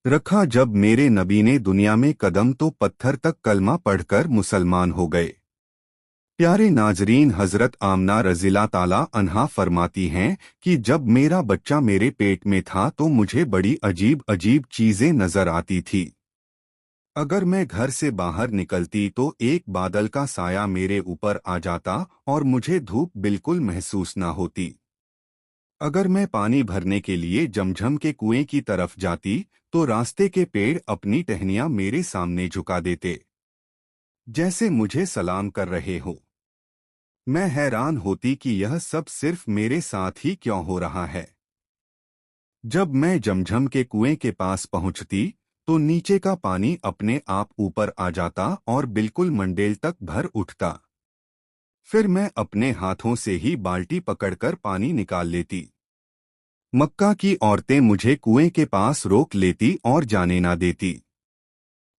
रखा जब मेरे नबी ने दुनिया में कदम तो पत्थर तक कलमा पढ़कर मुसलमान हो गए। प्यारे नाजरीन, हजरत आमना रज़ियल्लाहु ताला अन्हा फरमाती हैं कि जब मेरा बच्चा मेरे पेट में था तो मुझे बड़ी अजीब अजीब चीजें नजर आती थी। अगर मैं घर से बाहर निकलती तो एक बादल का साया मेरे ऊपर आ जाता और मुझे धूप बिल्कुल महसूस न होती। अगर मैं पानी भरने के लिए जमझम के कुएं की तरफ जाती तो रास्ते के पेड़ अपनी टहनियां मेरे सामने झुका देते, जैसे मुझे सलाम कर रहे हो। मैं हैरान होती कि यह सब सिर्फ मेरे साथ ही क्यों हो रहा है। जब मैं जमझम के कुएं के पास पहुंचती तो नीचे का पानी अपने आप ऊपर आ जाता और बिल्कुल मंडेल तक भर उठता। फिर मैं अपने हाथों से ही बाल्टी पकड़कर पानी निकाल लेती। मक्का की औरतें मुझे कुएं के पास रोक लेती और जाने ना देती।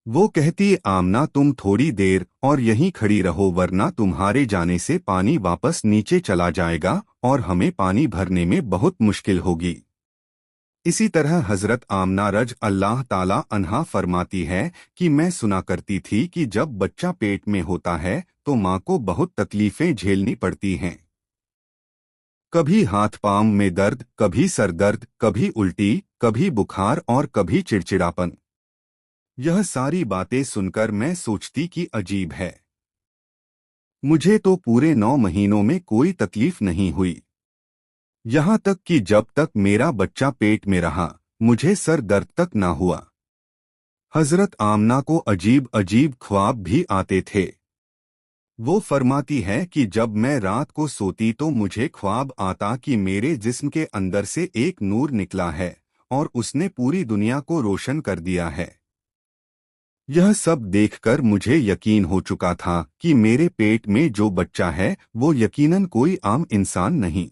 वो कहती, आमना तुम थोड़ी देर और यहीं खड़ी रहो वरना तुम्हारे जाने से पानी वापस नीचे चला जाएगा और हमें पानी भरने में बहुत मुश्किल होगी। इसी तरह हजरत आमना रज अल्लाह ताला अन्हा फरमाती है कि मैं सुना करती थी कि जब बच्चा पेट में होता है तो माँ को बहुत तकलीफें झेलनी पड़ती हैं। कभी हाथ पांव में दर्द, कभी सर दर्द, कभी उल्टी, कभी बुखार और कभी चिड़चिड़ापन। यह सारी बातें सुनकर मैं सोचती कि अजीब है, मुझे तो पूरे 9 महीनों में कोई तकलीफ नहीं हुई। यहाँ तक कि जब तक मेरा बच्चा पेट में रहा मुझे सर दर्द तक ना हुआ। हजरत आमना को अजीब अजीब ख्वाब भी आते थे। वो फरमाती है कि जब मैं रात को सोती तो मुझे ख्वाब आता कि मेरे जिस्म के अंदर से एक नूर निकला है और उसने पूरी दुनिया को रोशन कर दिया है। यह सब देखकर मुझे यकीन हो चुका था कि मेरे पेट में जो बच्चा है वो यकीनन कोई आम इंसान नहीं।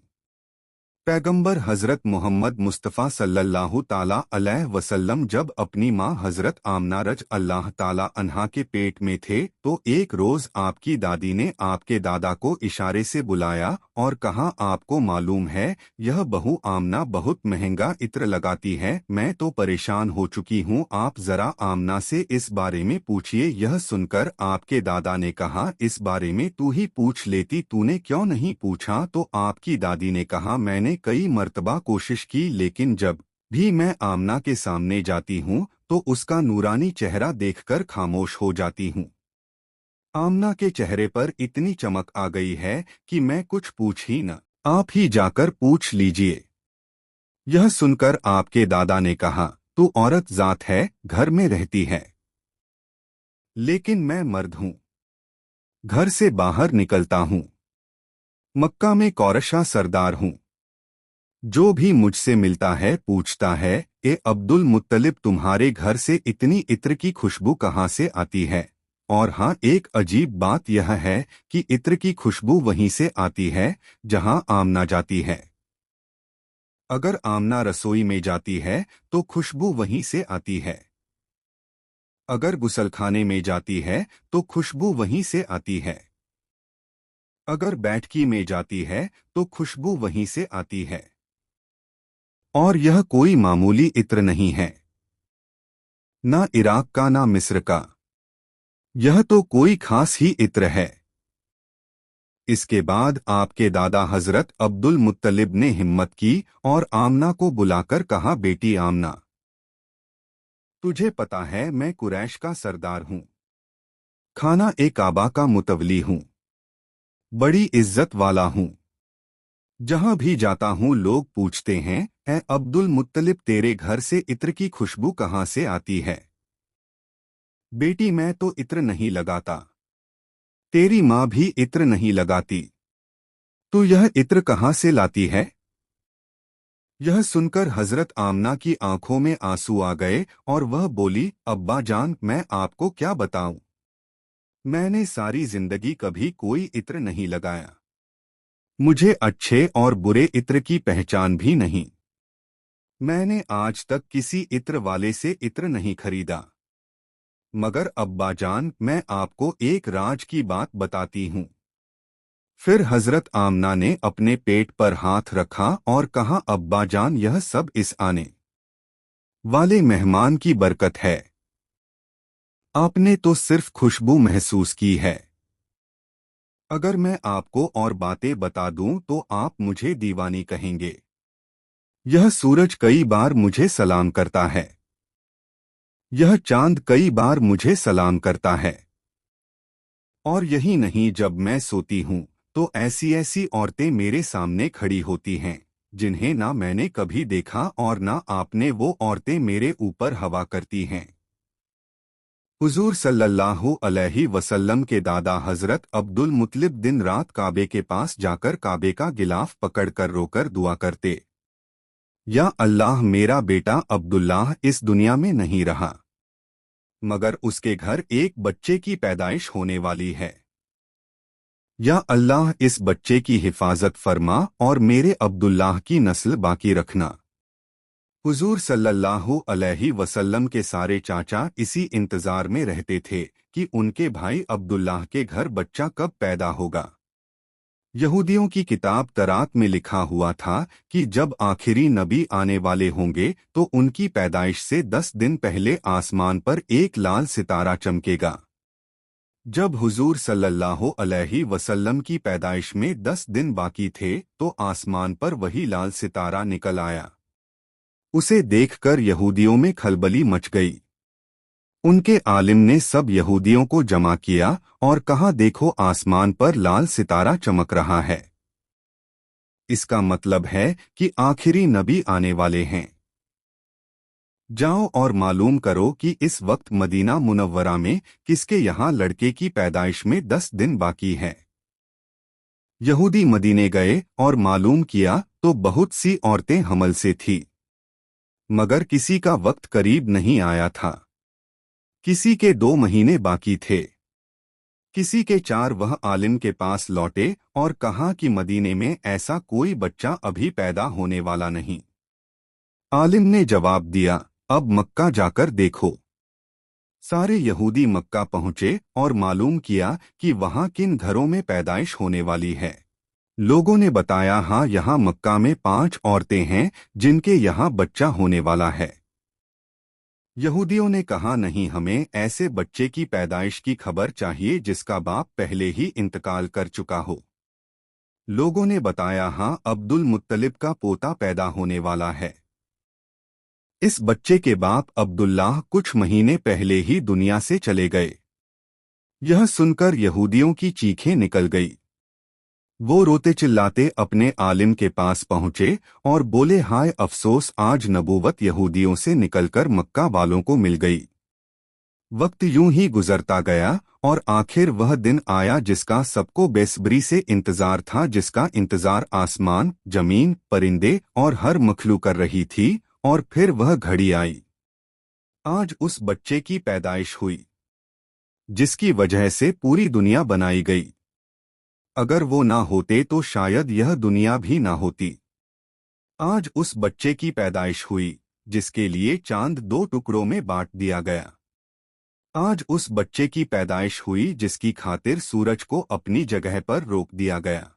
पैगंबर हजरत मोहम्मद मुस्तफ़ा सल्लल्लाहु ताला अलैहि वसल्लम जब अपनी माँ हजरत आमना रज अल्लाह ताला अन्हा के पेट में थे तो एक रोज आपकी दादी ने आपके दादा को इशारे से बुलाया और कहा, आपको मालूम है यह बहू आमना बहुत महंगा इत्र लगाती है, मैं तो परेशान हो चुकी हूँ, आप जरा आमना से इस बारे में पूछिए। यह सुनकर आपके दादा ने कहा, इस बारे में तू ही पूछ लेती, तूने क्यों नहीं पूछा? तो आपकी दादी ने कहा, मैंने कई मर्तबा कोशिश की लेकिन जब भी मैं आमना के सामने जाती हूँ तो उसका नूरानी चेहरा देखकर खामोश हो जाती हूँ। आमना के चेहरे पर इतनी चमक आ गई है कि मैं कुछ पूछ ही न, आप ही जाकर पूछ लीजिए। यह सुनकर आपके दादा ने कहा, तू औरत जात है, घर में रहती है, लेकिन मैं मर्द हूँ, घर से बाहर निकलता हूँ, मक्का में कौरशा सरदार हूँ। जो भी मुझसे मिलता है पूछता है, ए अब्दुल मुत्तलिब तुम्हारे घर से इतनी इत्र की खुशबू कहाँ से आती है? और हाँ, एक अजीब बात यह है कि इत्र की खुशबू वहीं से आती है जहाँ आमना जाती है। अगर आमना रसोई में जाती है तो खुशबू वहीं से आती है, अगर गुसलखाने में जाती है तो खुशबू वहीं से आती है, अगर बैठकी में जाती है तो खुशबू वहीं से आती है। और यह कोई मामूली इत्र नहीं है, ना इराक का ना मिस्र का, यह तो कोई खास ही इत्र है। इसके बाद आपके दादा हजरत अब्दुल मुत्तलिब ने हिम्मत की और आमना को बुलाकर कहा, बेटी आमना, तुझे पता है मैं कुरैश का सरदार हूँ, खाना ए काबा का मुतवली हूँ, बड़ी इज्जत वाला हूँ। जहाँ भी जाता हूँ लोग पूछते हैं, ए अब्दुल मुत्तलिब तेरे घर से इत्र की खुशबू कहाँ से आती है? बेटी मैं तो इत्र नहीं लगाता, तेरी माँ भी इत्र नहीं लगाती, तो यह इत्र कहाँ से लाती है? यह सुनकर हजरत आमना की आंखों में आंसू आ गए और वह बोली, अब्बा जान मैं आपको क्या बताऊं, मैंने सारी जिंदगी कभी कोई इत्र नहीं लगाया, मुझे अच्छे और बुरे इत्र की पहचान भी नहीं, मैंने आज तक किसी इत्र वाले से इत्र नहीं खरीदा। मगर अब्बा जान मैं आपको एक राज की बात बताती हूँ। फिर हजरत आमना ने अपने पेट पर हाथ रखा और कहा, अब्बा जान यह सब इस आने वाले मेहमान की बरकत है। आपने तो सिर्फ खुशबू महसूस की है। अगर मैं आपको और बातें बता दूं तो आप मुझे दीवानी कहेंगे। यह सूरज कई बार मुझे सलाम करता है। यह चांद कई बार मुझे सलाम करता है। और यही नहीं, जब मैं सोती हूँ तो ऐसी ऐसी औरतें मेरे सामने खड़ी होती हैं जिन्हें ना मैंने कभी देखा और ना आपने। वो औरतें मेरे ऊपर हवा करती हैं। हुजूर सल्लल्लाहु अलैहि वसल्लम के दादा हजरत अब्दुल मुत्तलिब दिन रात काबे के पास जाकर काबे का गिलाफ पकड़कर रोकर दुआ करते, या अल्लाह, मेरा बेटा अब्दुल्लाह इस दुनिया में नहीं रहा, मगर उसके घर एक बच्चे की पैदाइश होने वाली है। या अल्लाह, इस बच्चे की हिफाजत फरमा और मेरे अब्दुल्लाह की नस्ल बाकी रखना। हुजूर सल्लल्लाहु अलैहि वसल्लम के सारे चाचा इसी इंतजार में रहते थे कि उनके भाई अब्दुल्लाह के घर बच्चा कब पैदा होगा। यहूदियों की किताब तरात में लिखा हुआ था कि जब आखिरी नबी आने वाले होंगे तो उनकी पैदाइश से 10 दिन पहले आसमान पर एक लाल सितारा चमकेगा। जब हुजूर सल्लल्लाहु अलैहि वसल्लम की पैदाइश में 10 दिन बाकी थे तो आसमान पर वही लाल सितारा निकल आया। उसे देखकर यहूदियों में खलबली मच गई। उनके आलिम ने सब यहूदियों को जमा किया और कहा, देखो, आसमान पर लाल सितारा चमक रहा है। इसका मतलब है कि आखिरी नबी आने वाले हैं। जाओ और मालूम करो कि इस वक्त मदीना मुनव्वरा में किसके यहाँ लड़के की पैदाइश में 10 दिन बाकी है। यहूदी मदीने गए और मालूम किया तो बहुत सी औरतें हमल से थी, मगर किसी का वक्त करीब नहीं आया था। किसी के 2 महीने बाकी थे, किसी के 4। वह आलिम के पास लौटे और कहा कि मदीने में ऐसा कोई बच्चा अभी पैदा होने वाला नहीं। आलिम ने जवाब दिया, अब मक्का जाकर देखो। सारे यहूदी मक्का पहुंचे और मालूम किया कि वहां किन घरों में पैदाइश होने वाली है। लोगों ने बताया, हाँ, यहाँ मक्का में 5 औरतें हैं जिनके यहाँ बच्चा होने वाला है। यहूदियों ने कहा, नहीं, हमें ऐसे बच्चे की पैदाइश की खबर चाहिए जिसका बाप पहले ही इंतकाल कर चुका हो। लोगों ने बताया, हाँ, अब्दुल मुत्तलिब का पोता पैदा होने वाला है। इस बच्चे के बाप अब्दुल्लाह कुछ महीने पहले ही दुनिया से चले गए। यह सुनकर यहूदियों की चीखें निकल गई। वो रोते चिल्लाते अपने आलिम के पास पहुंचे और बोले, हाय अफसोस, आज नबूवत यहूदियों से निकलकर मक्का वालों को मिल गई। वक्त यूं ही गुजरता गया और आखिर वह दिन आया जिसका सबको बेसब्री से इंतजार था, जिसका इंतजार आसमान, जमीन, परिंदे और हर मखलूक कर रही थी। और फिर वह घड़ी आई। आज उस बच्चे की पैदाइश हुई जिसकी वजह से पूरी दुनिया बनाई गई। अगर वो ना होते तो शायद यह दुनिया भी ना होती। आज उस बच्चे की पैदाइश हुई जिसके लिए चांद 2 टुकड़ों में बांट दिया गया। आज उस बच्चे की पैदाइश हुई जिसकी खातिर सूरज को अपनी जगह पर रोक दिया गया।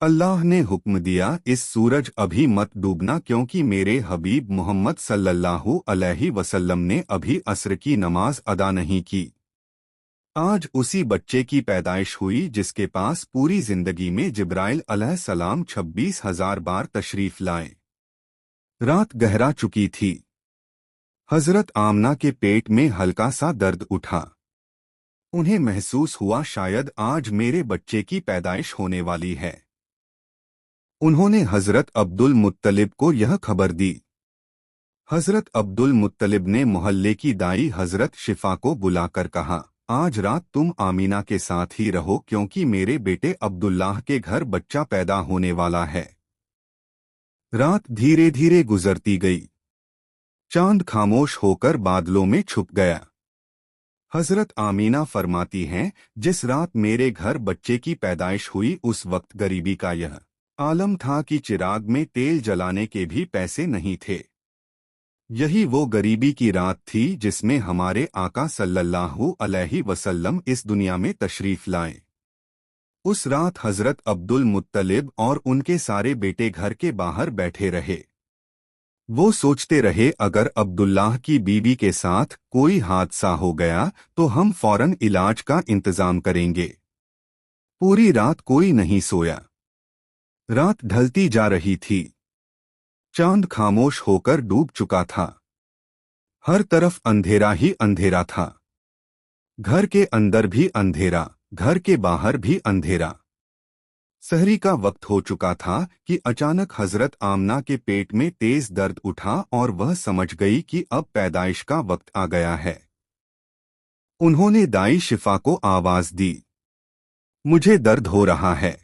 अल्लाह ने हुक्म दिया, इस सूरज अभी मत डूबना, क्योंकि मेरे हबीब मोहम्मद सल्लल्लाहु अलैहि वसल्लम ने अभी असर की नमाज अदा नहीं की। आज उसी बच्चे की पैदाइश हुई जिसके पास पूरी जिंदगी में जिब्राइल अलैहिस्सलाम 26,000 बार तशरीफ लाए। रात गहरा चुकी थी। हजरत आमना के पेट में हल्का सा दर्द उठा। उन्हें महसूस हुआ शायद आज मेरे बच्चे की पैदाइश होने वाली है। उन्होंने हजरत अब्दुल मुत्तलिब को यह खबर दी। हजरत अब्दुल मुत्तलिब ने मोहल्ले की दाई हजरत शिफा को बुलाकर कहा, आज रात तुम आमीना के साथ ही रहो, क्योंकि मेरे बेटे अब्दुल्लाह के घर बच्चा पैदा होने वाला है। रात धीरे धीरे गुजरती गई। चांद खामोश होकर बादलों में छुप गया। हजरत आमीना फरमाती हैं, जिस रात मेरे घर बच्चे की पैदाइश हुई उस वक्त गरीबी का यह आलम था कि चिराग में तेल जलाने के भी पैसे नहीं थे। यही वो गरीबी की रात थी जिसमें हमारे आका सल्लल्लाहु अलैहि वसल्लम इस दुनिया में तशरीफ लाए। उस रात हजरत अब्दुल मुत्तलिब और उनके सारे बेटे घर के बाहर बैठे रहे। वो सोचते रहे अगर अब्दुल्लाह की बीवी के साथ कोई हादसा हो गया तो हम फौरन इलाज का इंतजाम करेंगे। पूरी रात कोई नहीं सोया। रात ढलती जा रही थी। चांद खामोश होकर डूब चुका था। हर तरफ अंधेरा ही अंधेरा था। घर के अंदर भी अंधेरा, घर के बाहर भी अंधेरा। सहरी का वक्त हो चुका था कि अचानक हजरत आमना के पेट में तेज दर्द उठा और वह समझ गई कि अब पैदाइश का वक्त आ गया है। उन्होंने दाई शिफा को आवाज दी, मुझे दर्द हो रहा है।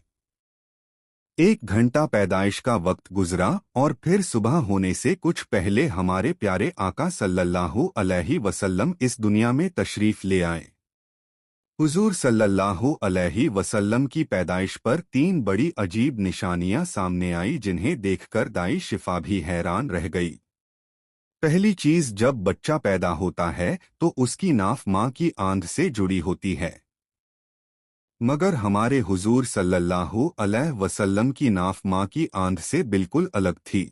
1 घंटा पैदाइश का वक्त गुजरा और फिर सुबह होने से कुछ पहले हमारे प्यारे आका सल्लल्लाहु अलैहि वसल्लम इस दुनिया में तशरीफ ले आए। हुजूर सल्लल्लाहु अलैहि वसल्लम की पैदाइश पर 3 बड़ी अजीब निशानियां सामने आई जिन्हें देखकर दाई शिफा भी हैरान रह गई। पहली चीज, जब बच्चा पैदा होता है तो उसकी नाफ माँ की आंध से जुड़ी होती है, मगर हमारे हुजूर सल्लल्लाहु अलैहि वसल्लम की नाफ माँ की आंध से बिल्कुल अलग थी।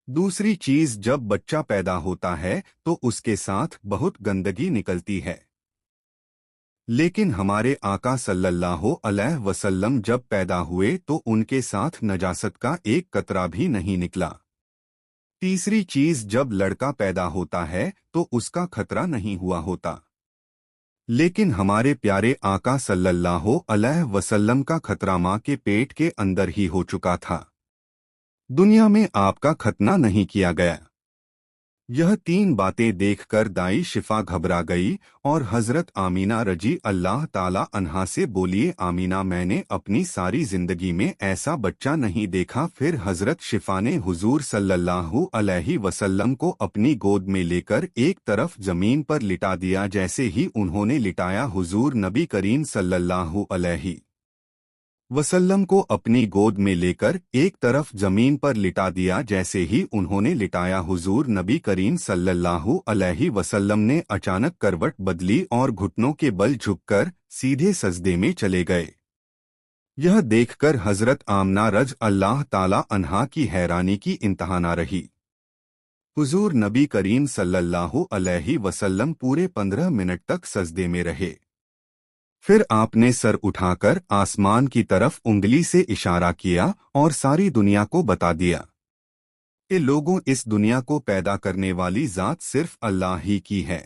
दूसरी चीज, जब बच्चा पैदा होता है तो उसके साथ बहुत गंदगी निकलती है, लेकिन हमारे आका सल्लल्लाहु अलैहि वसल्लम जब पैदा हुए तो उनके साथ नजासत का एक कतरा भी नहीं निकला। तीसरी चीज, जब लड़का पैदा होता है तो उसका खतरा नहीं हुआ होता, लेकिन हमारे प्यारे आका सल्लल्लाहु अलैहि वसल्लम का खतरा माँ के पेट के अंदर ही हो चुका था। दुनिया में आपका खतना नहीं किया गया। यह 3 बातें देखकर दाई शिफा घबरा गई और हजरत आमीना रजी अल्लाह ताला अन्हा से बोलिए, आमीना मैंने अपनी सारी जिंदगी में ऐसा बच्चा नहीं देखा। फिर हजरत शिफा ने हुजूर सल्लल्लाहु अलैहि वसल्लम को अपनी गोद में लेकर एक तरफ जमीन पर लिटा दिया। जैसे ही उन्होंने लिटाया, हुजूर नबी करीम सल्लल्लाहु अलैहि वसल्लम को अपनी गोद में लेकर एक तरफ जमीन पर लिटा दिया। जैसे ही उन्होंने लिटाया, हुजूर नबी करीम सल्लल्लाहु अलैहि वसल्लम ने अचानक करवट बदली और घुटनों के बल झुककर सीधे सजदे में चले गए। यह देखकर हजरत आमना रज अल्लाह ताला अन्हा की हैरानी की इंतहा न रही। हुजूर नबी करीम सल्लल्लाहु अलैहि वसल्लम पूरे 15 मिनट तक सजदे में रहे। फिर आपने सर उठाकर आसमान की तरफ उंगली से इशारा किया और सारी दुनिया को बता दिया, ये लोगों, इस दुनिया को पैदा करने वाली जात सिर्फ अल्लाह ही की है।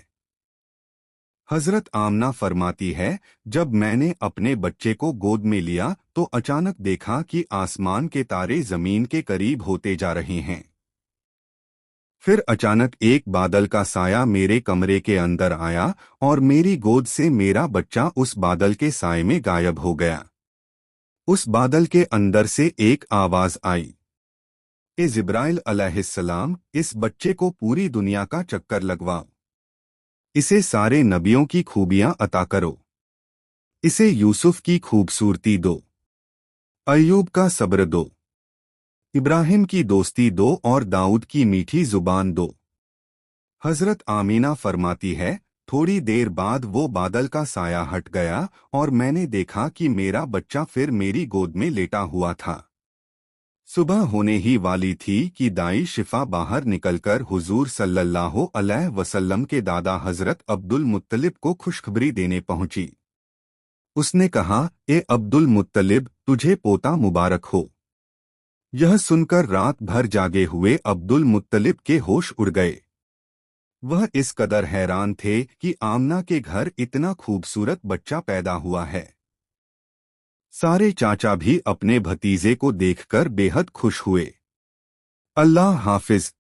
हजरत आमना फरमाती है, जब मैंने अपने बच्चे को गोद में लिया तो अचानक देखा कि आसमान के तारे जमीन के करीब होते जा रहे हैं। फिर अचानक एक बादल का साया मेरे कमरे के अंदर आया और मेरी गोद से मेरा बच्चा उस बादल के साए में गायब हो गया। उस बादल के अंदर से एक आवाज आई, ए जिब्राइल अलैहिस्सलाम, इस बच्चे को पूरी दुनिया का चक्कर लगवाओ। इसे सारे नबियों की खूबियां अता करो। इसे यूसुफ की खूबसूरती दो, अय्यूब का सब्र दो, इब्राहिम की दोस्ती दो और दाऊद की मीठी जुबान दो। हजरत आमीना फरमाती है, थोड़ी देर बाद वो बादल का साया हट गया और मैंने देखा कि मेरा बच्चा फिर मेरी गोद में लेटा हुआ था। सुबह होने ही वाली थी कि दाई शिफा बाहर निकलकर हुजूर सल्लल्लाहु अलैहि वसल्लम के दादा हजरत अब्दुल मुत्तलिब को खुशखबरी देने पहुंची। उसने कहा, ए अब्दुल मुत्तलिब, तुझे पोता मुबारक हो। यह सुनकर रात भर जागे हुए अब्दुल मुत्तलिब के होश उड़ गए। वह इस कदर हैरान थे कि आमना के घर इतना खूबसूरत बच्चा पैदा हुआ है। सारे चाचा भी अपने भतीजे को देखकर बेहद खुश हुए। अल्लाह हाफिज।